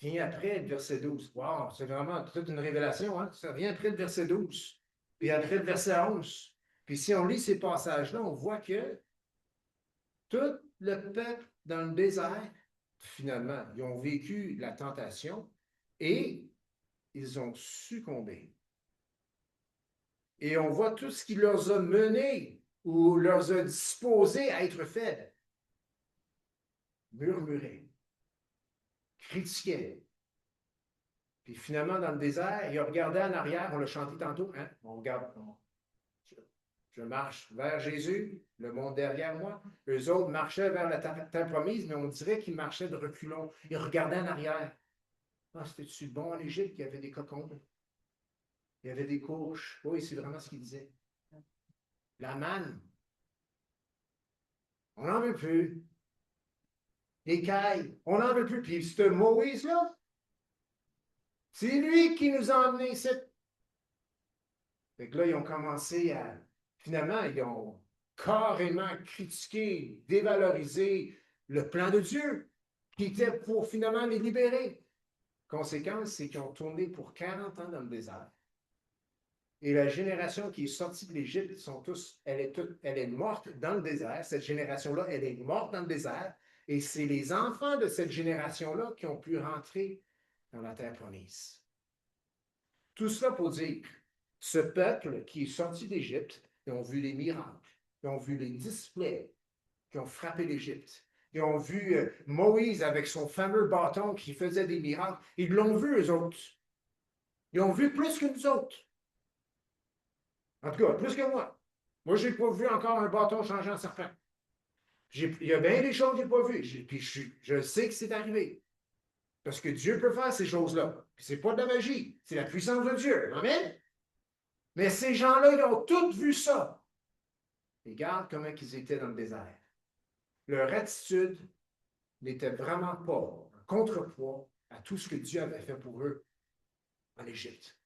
A: vient après le verset 12. Wow, c'est vraiment toute une révélation. Hein? Ça vient après le verset 12. Puis après le verset 11. Puis si on lit ces passages-là, on voit que tout le peuple dans le désert, finalement, ils ont vécu la tentation et ils ont succombé. Et on voit tout ce qui leur a mené ou leur a disposé à être faibles. Murmurer, critiquer. Puis finalement, dans le désert, il a regardé en arrière, on l'a chanté tantôt, hein? On regarde, je marche vers Jésus, le monde derrière moi. Eux autres marchaient vers la terre promise, mais on dirait qu'ils marchaient de reculons. Ils regardaient en arrière. Ah, c'était-tu bon en Égypte? Il y avait des cocombes. Il y avait des couches. Oui, c'est vraiment ce qu'il disait. La manne. On n'en veut plus. Les cailles. On n'en veut plus. Puis ce Moïse-là, c'est lui qui nous a emmenés ici. Fait que là, ils ont commencé à. Finalement, ils ont carrément critiqué, dévalorisé le plan de Dieu, qui était pour finalement les libérer. Conséquence, c'est qu'ils ont tourné pour 40 ans dans le désert. Et la génération qui est sortie de l'Égypte, elle est morte dans le désert. Cette génération-là, elle est morte dans le désert. Et c'est les enfants de cette génération-là qui ont pu rentrer dans la terre promise. Tout cela pour dire, ce peuple qui est sorti d'Égypte, ils ont vu les miracles, ils ont vu les displays qui ont frappé l'Égypte. Ils ont vu Moïse avec son fameux bâton qui faisait des miracles. Ils l'ont vu, eux autres. Ils ont vu plus que nous autres. En tout cas, plus que moi. Moi, je n'ai pas vu encore un bâton changer en serpent. Il y a bien des choses que je n'ai pas vues. Puis je sais que c'est arrivé. Parce que Dieu peut faire ces choses-là. Puis c'est pas de la magie, c'est la puissance de Dieu. Amen? Mais ces gens-là, ils ont tous vu ça. Regarde comment ils étaient dans le désert. Leur attitude n'était vraiment pas un contrepoids à tout ce que Dieu avait fait pour eux en Égypte.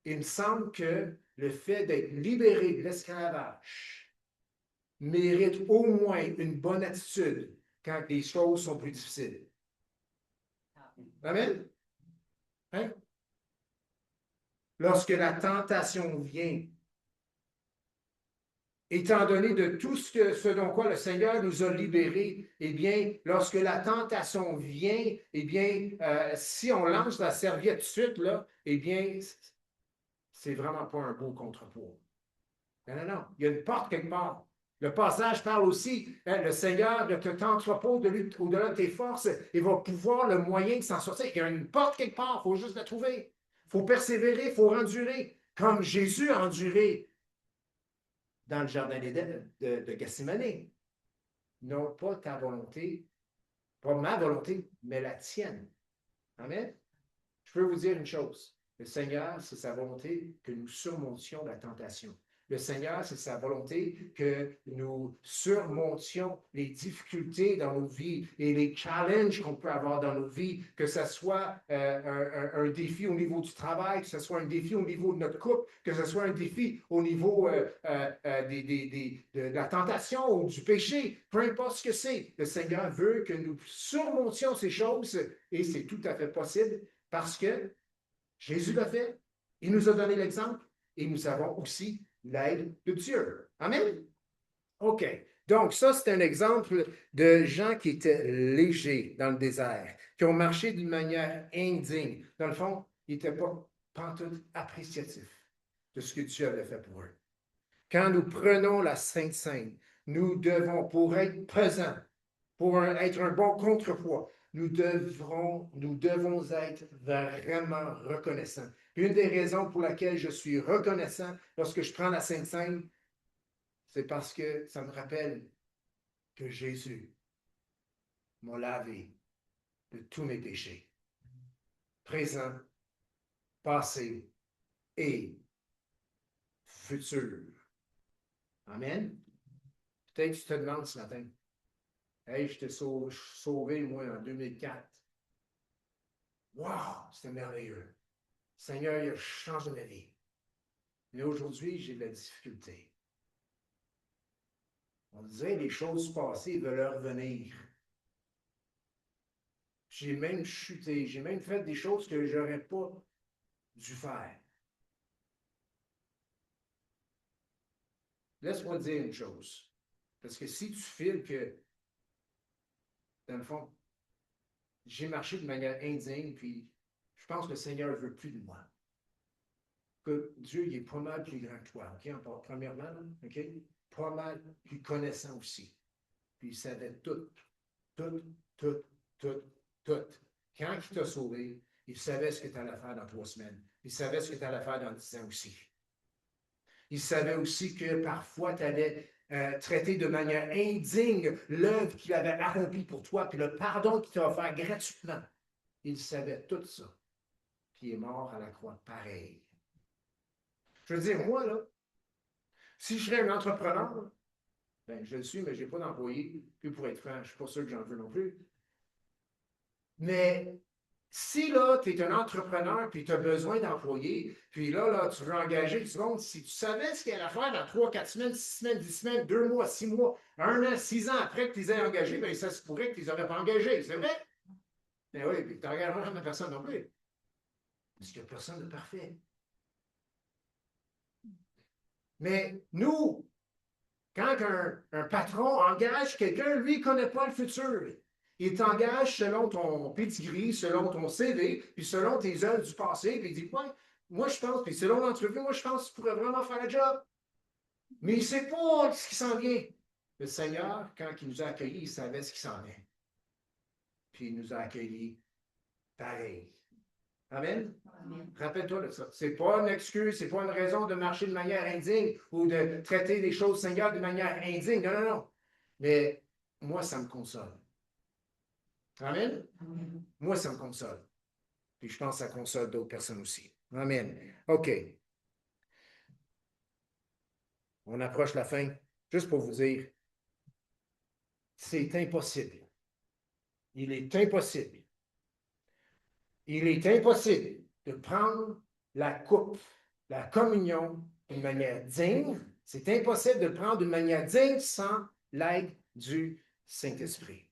A: Il me semble que le fait d'être libéré de l'esclavage mérite au moins une bonne attitude quand les choses sont plus difficiles. Amen? Hein? Lorsque la tentation vient, étant donné de tout ce dont quoi le Seigneur nous a libérés, eh bien, lorsque la tentation vient, eh bien, si on lance la serviette tout de suite, là, eh bien, c'est vraiment pas un beau contrepoids. Non, non, non. Il y a une porte quelque part. Le passage parle aussi, hein, le Seigneur ne t'entre pas au-delà de tes forces et va pouvoir le moyen de s'en sortir. Il y a une porte quelque part, il faut juste la trouver. Il faut persévérer, il faut endurer, comme Jésus a enduré dans le jardin d'Éden de Gethsémani. Non pas ta volonté, pas ma volonté, mais la tienne. Amen. Je peux vous dire une chose. Le Seigneur, c'est sa volonté que nous surmontions la tentation. Le Seigneur, c'est sa volonté que nous surmontions les difficultés dans nos vies et les challenges qu'on peut avoir dans nos vies, que ce soit un défi au niveau du travail, que ce soit un défi au niveau de notre couple, que ce soit un défi au niveau de la tentation ou du péché, peu importe ce que c'est. Le Seigneur veut que nous surmontions ces choses et c'est tout à fait possible parce que Jésus l'a fait, il nous a donné l'exemple et nous avons aussi l'aide de Dieu. Amen? OK. Donc, ça, c'est un exemple de gens qui étaient légers dans le désert, qui ont marché d'une manière indigne. Dans le fond, ils n'étaient pas pantoute appréciatifs de ce que Dieu avait fait pour eux. Quand nous prenons la Sainte Seine, nous devons, pour être présents, pour être un bon contrepoids, nous devons être vraiment reconnaissants. Une des raisons pour laquelle je suis reconnaissant lorsque je prends la Sainte Seine, c'est parce que ça me rappelle que Jésus m'a lavé de tous mes péchés, présent, passé et futur. Amen. Peut-être que tu te demandes ce matin, hey, je t'ai sauvé, moi, en 2004. Wow, c'était merveilleux. Seigneur, il a changé ma vie. Mais aujourd'hui, j'ai de la difficulté. On disait, les choses passées veulent revenir. J'ai même chuté, j'ai même fait des choses que je n'aurais pas dû faire. Laisse-moi te dire une chose. Parce que si tu files que, dans le fond, j'ai marché de manière indigne, puis je pense que le Seigneur ne veut plus de moi. Que Dieu, il est pas mal plus grand que toi, OK? Premièrement, là, OK? Pas mal plus connaissant aussi. Puis il savait tout, tout, tout, tout, tout. Quand il t'a sauvé, il savait ce que tu allais faire dans 3 semaines. Il savait ce que tu allais faire dans 10 ans aussi. Il savait aussi que parfois tu allais traiter de manière indigne l'œuvre qu'il avait accomplie pour toi, puis le pardon qu'il t'a offert gratuitement. Il savait tout ça. Puis il est mort à la croix pareil. Je veux dire, moi, là, si je serais un entrepreneur, ben, je le suis, mais je n'ai pas d'employé. Puis pour être franc, je ne suis pas sûr que j'en veux non plus. Mais si là, tu es un entrepreneur puis tu as besoin d'employés, puis là, tu veux engager du monde, si tu savais ce qu'il y a à faire dans 3, 4 semaines, 6 semaines, 10 semaines, 2 mois, 6 mois, 1 an, 6 ans après que tu les aies engagés, bien, ça se pourrait que tu les aurais pas engagés. C'est vrai? Mais oui, puis tu n'engageras jamais personne non plus. Parce qu'il n'y a personne de parfait. Mais nous, quand un patron engage quelqu'un, lui, il ne connaît pas le futur. Il t'engage selon ton pedigree, selon ton CV, puis selon tes œuvres du passé, puis il dit, ouais, moi je pense, puis selon l'entrevue, moi je pense que tu pourrais vraiment faire le job. Mais il ne sait pas ce qui s'en vient. le Seigneur, quand il nous a accueillis, il savait ce qui s'en est. Puis il nous a accueillis pareil. Amen? Amen. Rappelle-toi de ça. Ce n'est pas une excuse, ce n'est pas une raison de marcher de manière indigne ou de traiter les choses, Seigneur, de manière indigne. Non, non, non. Mais moi, ça me console. Amen? Amen. Moi, ça me console. Puis je pense que ça console d'autres personnes aussi. Amen. OK. On approche la fin. Juste pour vous dire, c'est impossible. Il est impossible. Il est impossible de prendre la coupe, la communion d'une manière digne. C'est impossible de le prendre d'une manière digne sans l'aide du Saint-Esprit.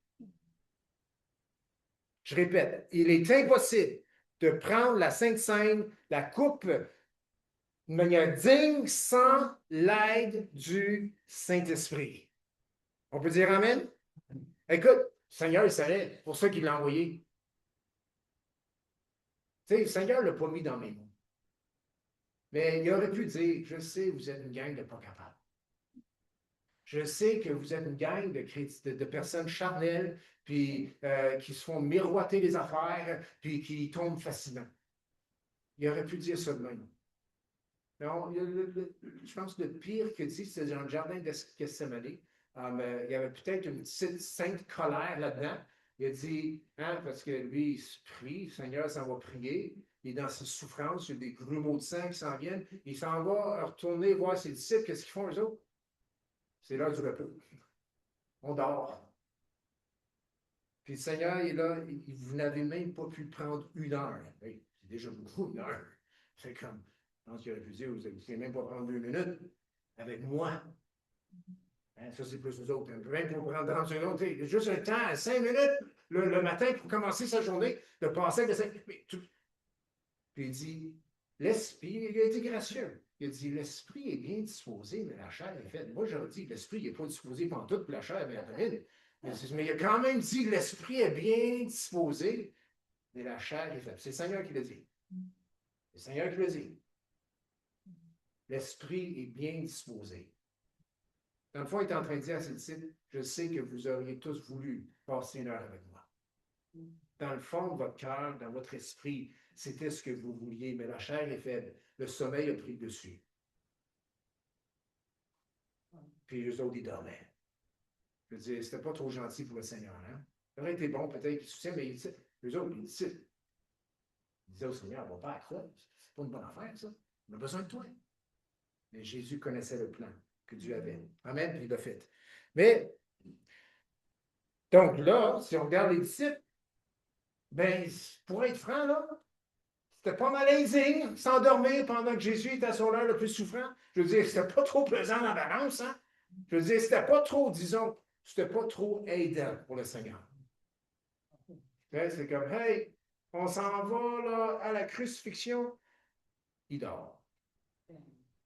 A: Je répète, il est impossible de prendre la Sainte Seine, la coupe, d'une manière digne sans l'aide du Saint-Esprit. On peut dire Amen? Écoute, le Seigneur, il savait, c'est pour ça qu'il l'a envoyé. Tu sais, le Seigneur ne l'a pas mis dans mes mots. Mais il aurait pu dire, je sais, vous êtes une gang de pas capables. Je sais que vous êtes une gang de personnes charnelles, puis qui se font miroiter les affaires, puis qui tombent facilement. Il aurait pu dire ça de même. Non, je pense que le pire que dit, c'est dans le jardin de Gethsemane. Il y avait peut-être une petite sainte colère là-dedans. Il a dit, hein, parce que lui, il se prie, le Seigneur s'en va prier, il est dans ses souffrances, il y a des grumeaux de sang qui s'en viennent, il s'en va retourner voir ses disciples, qu'est-ce qu'ils font eux autres? C'est l'heure du repos. On dort. Puis le Seigneur est là, vous n'avez même pas pu prendre une heure. Hey, c'est déjà beaucoup, une heure. C'est comme, je pense qu'il aurait pu dire, vous n'avez même pas prendre 2 minutes avec moi. Hein, ça, c'est plus aux autres. Même pour prendre 30 secondes, juste un temps, 5 minutes le matin pour commencer sa journée, de passer avec 5 minutes. Puis il dit, l'esprit, il a été gracieux. Il a dit, l'esprit est bien disposé, mais la chair est faible. Moi, j'aurais dit, l'esprit n'est pas disposé pendant toute la chair est rapide. Mais il a quand même dit, l'esprit est bien disposé, mais la chair est faible. C'est le Seigneur qui l'a dit. C'est le Seigneur qui l'a dit. L'esprit est bien disposé. Dans le fond, il est en train de dire à ses disciples, je sais que vous auriez tous voulu passer une heure avec moi. Dans le fond de votre cœur, dans votre esprit, c'était ce que vous vouliez, mais la chair est faible. Le sommeil a pris le dessus. Puis eux autres, ils dormaient. Je veux dire, c'était pas trop gentil pour le Seigneur. Hein? Ça aurait été bon, peut-être qu'il soutient, mais eux autres, ils disaient au Seigneur, va pas ça. C'est pas une bonne affaire, ça. On a besoin de toi. Mais Jésus connaissait le plan que Dieu avait. Amen, puis il l'a fait. Mais, donc là, si on regarde les disciples, ben, pour être franc, là, c'était pas malaisé, s'endormir pendant que Jésus était à son heure le plus souffrant. Je veux dire, c'était pas trop pesant dans la balance, hein? Je veux dire, c'était pas trop, disons, c'était pas trop aidant pour le Seigneur. C'est comme, hey, on s'en va là, à la crucifixion. Il dort.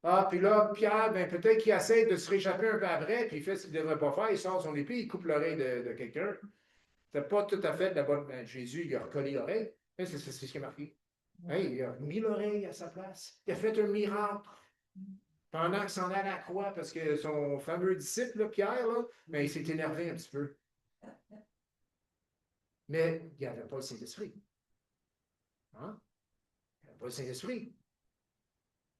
A: Ah, puis là, Pierre, ben, peut-être qu'il essaie de se réchapper un peu après, puis il fait ce qu'il ne devrait pas faire, il sort son épée, il coupe l'oreille de quelqu'un. C'est pas tout à fait de la bonne. Ben, Jésus, il a recollé l'oreille. C'est ce qui est marqué. Hey, il a mis l'oreille à sa place. Il a fait un miracle. Pendant qu'il s'en allait à la croix, parce que son fameux disciple, là, Pierre, là, ben, il s'est énervé un petit peu. Mais il n'y avait pas le Saint-Esprit. Hein? Il n'y avait pas le Saint-Esprit.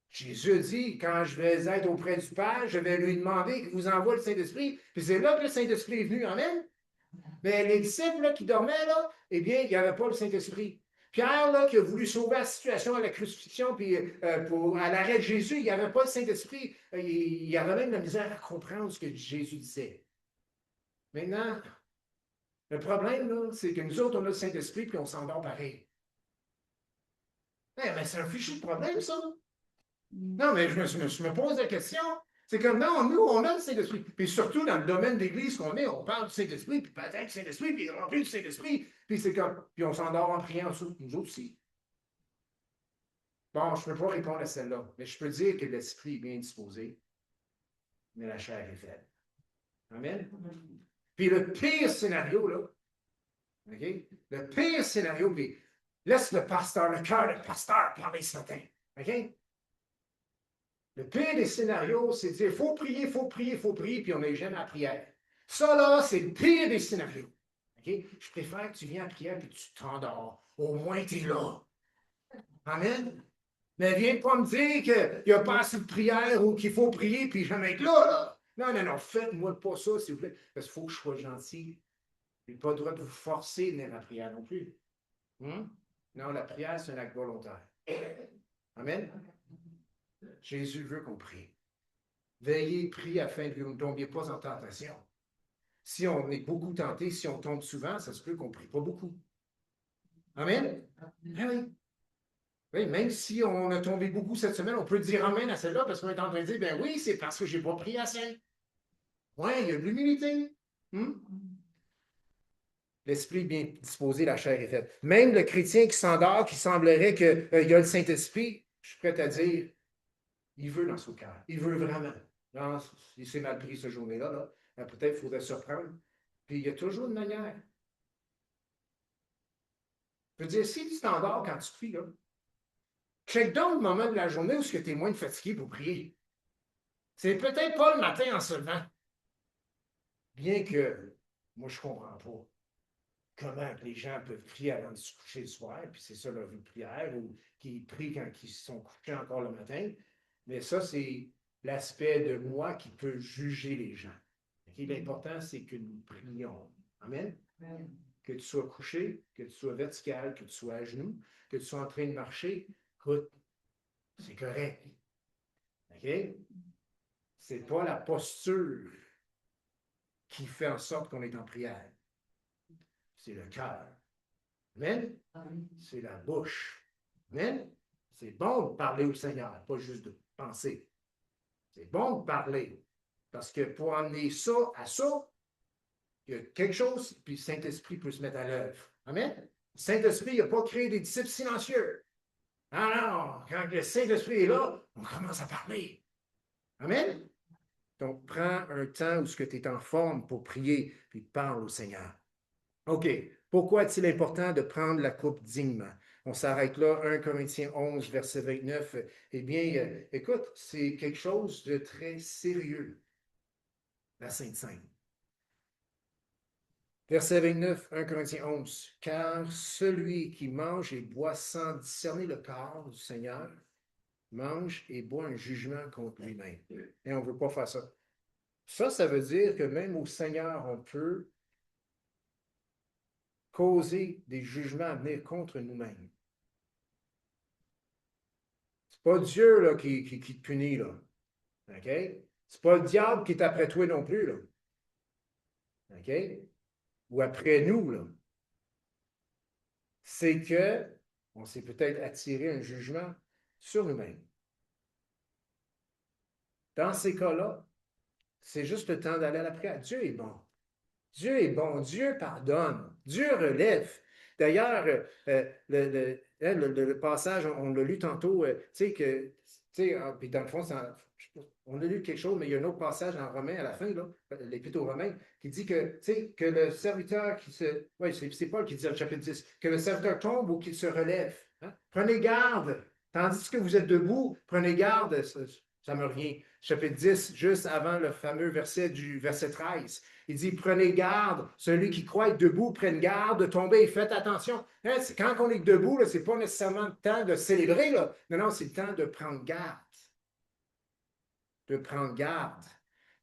A: Jésus dit, quand je vais être auprès du Père, je vais lui demander qu'il vous envoie le Saint-Esprit. Puis c'est là que le Saint-Esprit est venu. Amen. Mais les disciples là, qui dormaient, là, eh bien, il n'y avait pas le Saint-Esprit. Pierre, là, qui a voulu sauver la situation à la crucifixion, puis à l'arrêt de Jésus, il n'y avait pas le Saint-Esprit. Il avait même la misère à comprendre ce que Jésus disait. Maintenant, le problème, là, c'est que nous autres, on a le Saint-Esprit, puis on s'endort pareil. Mais c'est un fichu de problème, ça. Non, mais je me pose la question. C'est comme, non, nous, on a le Saint-Esprit. Puis surtout, dans le domaine d'église qu'on est, on parle du Saint-Esprit, puis peut-être du Saint-Esprit, puis rempli du Saint-Esprit. Puis c'est comme, puis on s'endort en priant en dessous, nous aussi. Bon, je ne peux pas répondre à celle-là, mais je peux dire que l'Esprit est bien disposé, mais la chair est faible. Amen? Puis le pire scénario, là, OK? Le pire scénario, puis laisse le pasteur, le cœur du pasteur parler ce matin. OK? Le pire des scénarios, c'est de dire, il faut prier, puis on n'est jamais à prière. Ça, là, c'est le pire des scénarios. OK? Je préfère que tu viennes à prière et tu t'endors. Au moins, tu es là. Amen? Mais viens pas me dire qu'il n'y a pas assez de prière ou qu'il faut prier puis jamais être là, là. Non, non, non, faites-moi pas ça, s'il vous plaît. Parce qu'il faut que je sois gentil. Je n'ai pas le droit de vous forcer à venir à la prière non plus. Non, la prière, c'est un acte volontaire. Amen? Jésus veut qu'on prie. Veillez, priez afin que vous ne tombiez pas en tentation. Si on est beaucoup tenté, si on tombe souvent, ça se peut qu'on ne prie pas beaucoup. Amen? Ah oui. Oui, même si on a tombé beaucoup cette semaine, on peut dire Amen à celle-là parce qu'on est en train de dire, ben oui, c'est parce que je n'ai pas prié assez. Oui, il y a de l'humilité. L'esprit bien disposé, la chair est faite. Même le chrétien qui s'endort, qui semblerait qu'il y a le Saint-Esprit, je suis prêt à dire, il veut dans son cœur. Il veut vraiment. Non, il s'est mal pris cette journée-là. Là. Peut-être qu'il faudrait se reprendre. Puis il y a toujours une manière. Je veux dire, si tu t'endors quand tu pries, là, check donc le moment de la journée où tu es moins fatigué pour prier. C'est peut-être pas le matin en se levant. Bien que moi, je ne comprends pas comment les gens peuvent prier avant de se coucher le soir, puis c'est ça leur vie de prière, ou qu'ils prient quand ils sont couchés encore le matin. Mais ça, c'est l'aspect de moi qui peut juger les gens. Okay? L'important, c'est que nous prions. Amen? Amen. Que tu sois couché, que tu sois vertical, que tu sois à genoux, que tu sois en train de marcher, écoute, c'est correct. OK? C'est pas la posture qui fait en sorte qu'on est en prière. C'est le cœur. Amen? C'est la bouche. Amen? C'est bon de parler au Seigneur, pas juste de penser. C'est bon de parler. Parce que pour amener ça à ça, il y a quelque chose, puis le Saint-Esprit peut se mettre à l'œuvre. Amen? Le Saint-Esprit n'a pas créé des disciples silencieux. Ah non, quand le Saint-Esprit est là, on commence à parler. Amen? Donc, prends un temps où tu es en forme pour prier, puis parle au Seigneur. OK. Pourquoi est-il important de prendre la coupe dignement? On s'arrête là, 1 Corinthiens 11, verset 29. Eh bien, écoute, c'est quelque chose de très sérieux, la Sainte Seine. Verset 29, 1 Corinthiens 11. Car celui qui mange et boit sans discerner le corps du Seigneur mange et boit un jugement contre lui-même. Et on ne veut pas faire ça. Ça veut dire que même au Seigneur, on peut causer des jugements à venir contre nous-mêmes. C'est pas Dieu là, qui te punit, là. OK? C'est pas le diable qui est après toi non plus, là. OK? Ou après nous, là. C'est que on s'est peut-être attiré un jugement sur nous-mêmes. Dans ces cas-là, c'est juste le temps d'aller à la prière. Dieu est bon. Dieu est bon. Dieu pardonne. Dieu relève. D'ailleurs, le passage, on l'a lu tantôt, tu sais, que, tu sais, puis dans le fond, on a lu quelque chose, mais il y a un autre passage en Romains à la fin, là, l'Épître aux Romains, qui dit que, tu sais, que le serviteur qui se. Oui, c'est Paul qui dit au chapitre 10, que le serviteur tombe ou qu'il se relève. Hein? Prenez garde. Tandis que vous êtes debout, prenez garde. Ça me revient. Chapitre 10, juste avant le fameux verset du verset 13. Il dit, prenez garde, celui qui croit être debout, prenne garde de tomber et faites attention. Hein, quand on est debout, ce n'est pas nécessairement le temps de célébrer, là. Non, c'est le temps de prendre garde. De prendre garde.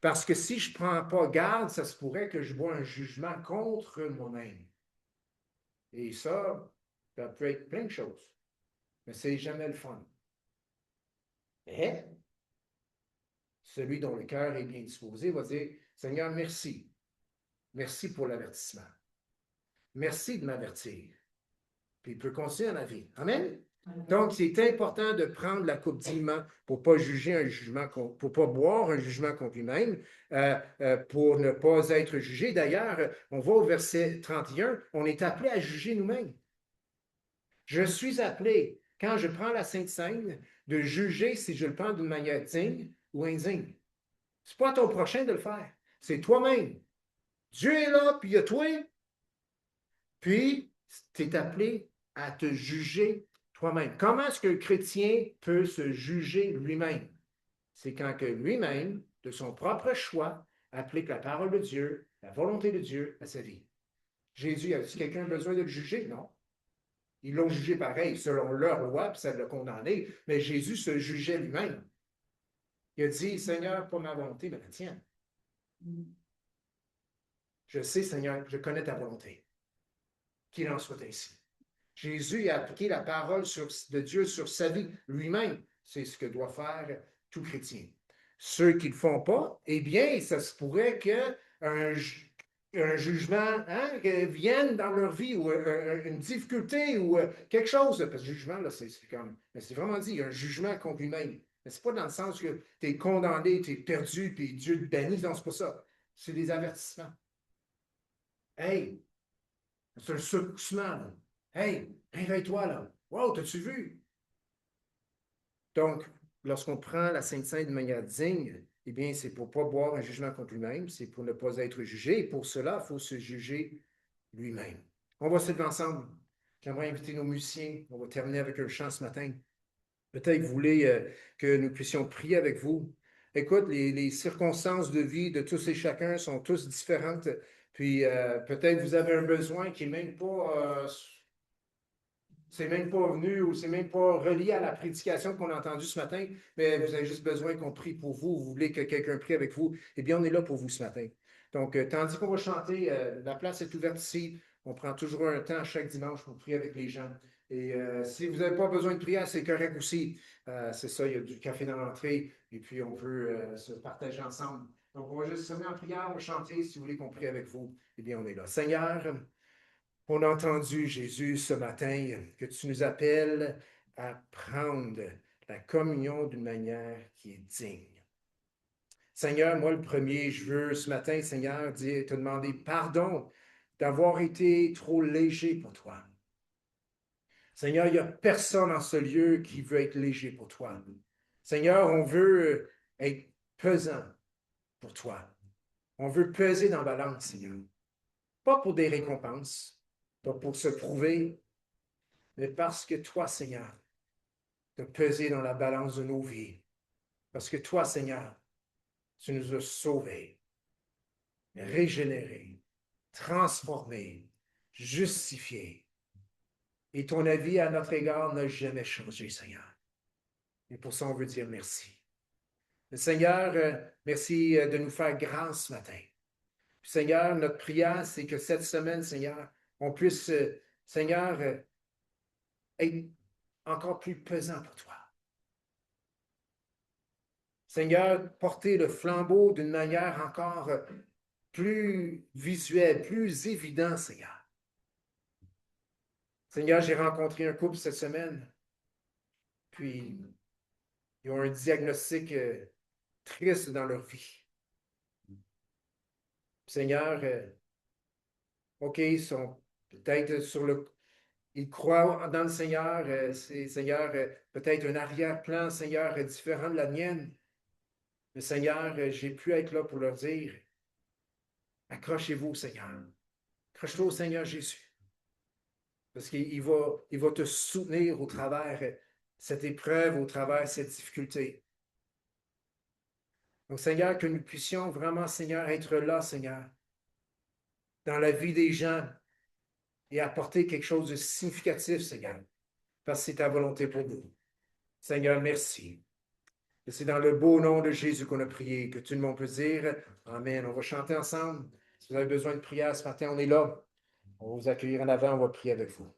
A: Parce que si je ne prends pas garde, ça se pourrait que je vois un jugement contre moi-même. Et ça peut être plein de choses. Mais ce n'est jamais le fun. Mais celui dont le cœur est bien disposé va dire, Seigneur, merci. Merci pour l'avertissement. Merci de m'avertir. Puis il peut continuer dans la vie. Amen? Donc, c'est important de prendre la coupe dignement pour ne pas juger un jugement, pour ne pas boire un jugement contre lui-même, pour ne pas être jugé. D'ailleurs, on va au verset 31, on est appelé à juger nous-mêmes. Je suis appelé, quand je prends la Sainte Seine, de juger si je le prends d'une manière digne ou indigne. Ce n'est pas à ton prochain de le faire. C'est toi-même. Dieu est là, puis il y a toi. Puis, tu es appelé à te juger toi-même. Comment est-ce que le chrétien peut se juger lui-même? C'est quand que lui-même, de son propre choix, applique la parole de Dieu, la volonté de Dieu à sa vie. Jésus, a-t-il quelqu'un besoin de le juger? Non. Ils l'ont jugé pareil, selon leur loi, puis ça l'a condamné, mais Jésus se jugeait lui-même. Il a dit, Seigneur, pas ma volonté, mais la tienne. Je sais, Seigneur, je connais ta volonté. Qu'il en soit ainsi. Jésus a appliqué la parole de Dieu sur sa vie lui-même. C'est ce que doit faire tout chrétien. Ceux qui ne le font pas, eh bien, ça se pourrait qu'un jugement vienne dans leur vie ou une difficulté ou quelque chose. Parce que le jugement, là, c'est comme, c'est vraiment dit, un jugement contre lui-même. Mais ce n'est pas dans le sens que tu es condamné, tu es perdu, puis Dieu te bannit. Non, c'est pas ça. C'est des avertissements. Hey, c'est un secoussement, là. Hey, réveille-toi, là. Wow, t'as-tu vu? Donc, lorsqu'on prend la Sainte Seine de manière digne, eh bien, c'est pour ne pas boire un jugement contre lui-même, c'est pour ne pas être jugé. Et pour cela, il faut se juger lui-même. On va se lever ensemble. J'aimerais inviter nos musiciens. On va terminer avec un chant ce matin. Peut-être que vous voulez que nous puissions prier avec vous. Écoute, les circonstances de vie de tous et chacun sont tous différentes. Puis peut-être vous avez un besoin qui n'est même pas c'est même pas venu ou c'est même pas relié à la prédication qu'on a entendue ce matin, mais vous avez juste besoin qu'on prie pour vous, vous voulez que quelqu'un prie avec vous, eh bien, on est là pour vous ce matin. Donc, tandis qu'on va chanter, la place est ouverte ici. On prend toujours un temps chaque dimanche pour prier avec les gens. Et si vous n'avez pas besoin de prière, c'est correct aussi. C'est ça, il y a du café dans l'entrée et puis on peut se partager ensemble. Donc, on va juste se mettre en prière, on va chanter. Si vous voulez qu'on prie avec vous, eh bien, on est là. Seigneur, on a entendu, Jésus, ce matin, que tu nous appelles à prendre la communion d'une manière qui est digne. Seigneur, moi le premier, je veux ce matin, Seigneur, te demander pardon d'avoir été trop léger pour toi. Seigneur, il n'y a personne en ce lieu qui veut être léger pour toi. Seigneur, on veut être pesant pour toi. On veut peser dans la balance, Seigneur. Pas pour des récompenses, pas pour se prouver, mais parce que toi, Seigneur, tu as pesé dans la balance de nos vies. Parce que toi, Seigneur, tu nous as sauvés, régénérés, transformés, justifiés. Et ton avis à notre égard n'a jamais changé, Seigneur. Et pour ça, on veut dire merci. Mais Seigneur, merci de nous faire grâce ce matin. Puis, Seigneur, notre prière, c'est que cette semaine, Seigneur, on puisse, Seigneur, être encore plus pesant pour toi. Seigneur, porter le flambeau d'une manière encore plus visuelle, plus évidente, Seigneur. Seigneur, j'ai rencontré un couple cette semaine, puis ils ont un diagnostic triste dans leur vie. Seigneur, OK, ils sont peut-être sur le... Ils croient dans le Seigneur, Seigneur, peut-être un arrière-plan, Seigneur, différent de la mienne. Mais Seigneur, j'ai pu être là pour leur dire, accrochez-vous, Seigneur. Accroche-toi au Seigneur Jésus. Parce qu'il va te soutenir au travers cette épreuve, au travers cette difficulté. Donc, Seigneur, que nous puissions vraiment, Seigneur, être là, Seigneur, dans la vie des gens et apporter quelque chose de significatif, Seigneur, parce que c'est ta volonté pour nous. Seigneur, merci. Et c'est dans le beau nom de Jésus qu'on a prié, que tout le monde peut dire Amen. On va chanter ensemble. Si vous avez besoin de prière ce matin, on est là. On va vous accueillir en avant, on va prier avec vous.